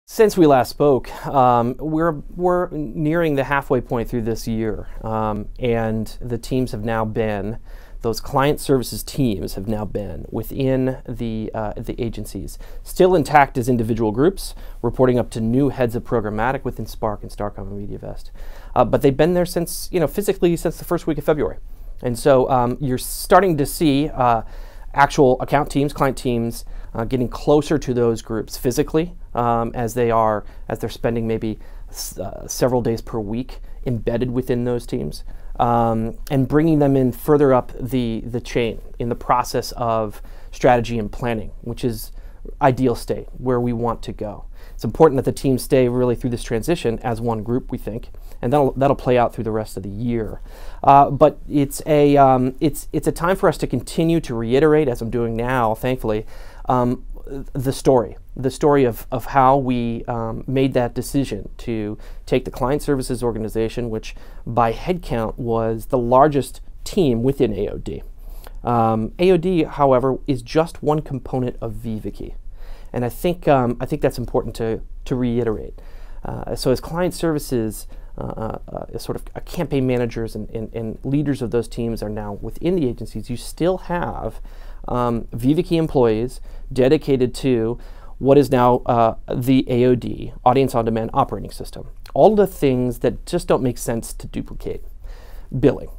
Since we last spoke, we're nearing the halfway point through this year, and the teams have now been, those client services teams have now been within the agencies, still intact as individual groups, reporting up to new heads of programmatic within Spark and Starcom and MediaVest. But they've been there since, physically since the first week of February. And so you're starting to see actual account teams, client teams, getting closer to those groups physically as they're spending maybe several days per week embedded within those teams, and bringing them in further up the chain in the process of strategy and planning, which is ideal state where we want to go. It's important that the teams stay really through this transition as one group, we think, and that'll play out through the rest of the year. But it's a time for us to continue to reiterate, as I'm doing now, thankfully, the story of how we made that decision to take the client services organization, which by headcount was the largest team within AOD. AOD, however, is just one component of VivaKi, and I think that's important to reiterate. So as client services, sort of campaign managers and leaders of those teams are now within the agencies, you still have VivaKi employees dedicated to what is now the AOD, Audience On Demand Operating System. All the things that just don't make sense to duplicate. Billing,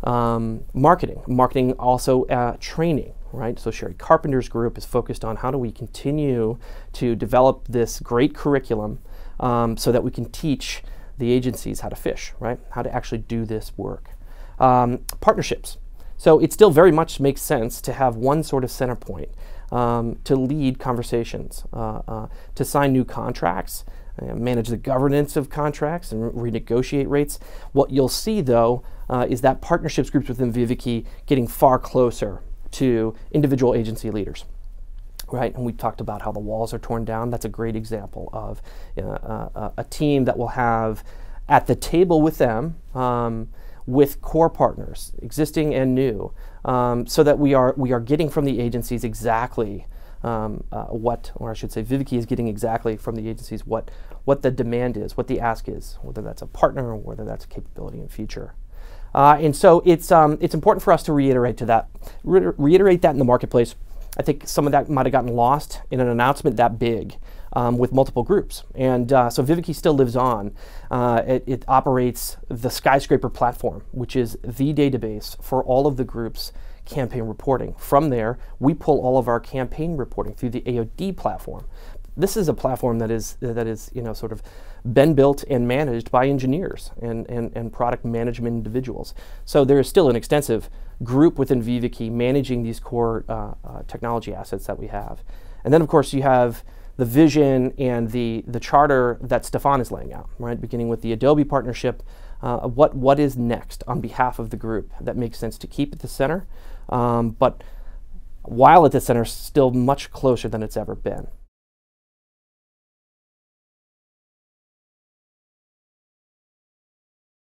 marketing also training, right? So Sherry Carpenter's group is focused on how do we continue to develop this great curriculum so that we can teach the agencies how to fish, right? How to actually do this work. Partnerships. So it still very much makes sense to have one sort of center point to lead conversations, to sign new contracts, manage the governance of contracts and renegotiate rates. What you'll see though is that partnerships groups within VivaKi getting far closer to individual agency leaders. Right, and we talked about how the walls are torn down. That's a great example of a team that will have at the table with them with core partners, existing and new, so that we are getting from the agencies exactly what, or I should say, VivaKi is getting exactly from the agencies what the demand is, what the ask is, whether that's a partner or whether that's a capability in future. And so it's important for us to reiterate that in the marketplace. I think some of that might have gotten lost in an announcement that big with multiple groups. And so VivaKi still lives on. It operates the Skyscraper platform, which is the database for all of the group's campaign reporting. From there, we pull all of our campaign reporting through the AOD platform. This is a platform that is sort of been built and managed by engineers and product management individuals. So there is still an extensive group within VivaKi managing these core technology assets that we have. And then of course you have the vision and the charter that Stefan is laying out, right? Beginning with the Adobe partnership, what is next on behalf of the group that makes sense to keep at the center, but while at the center, still much closer than it's ever been.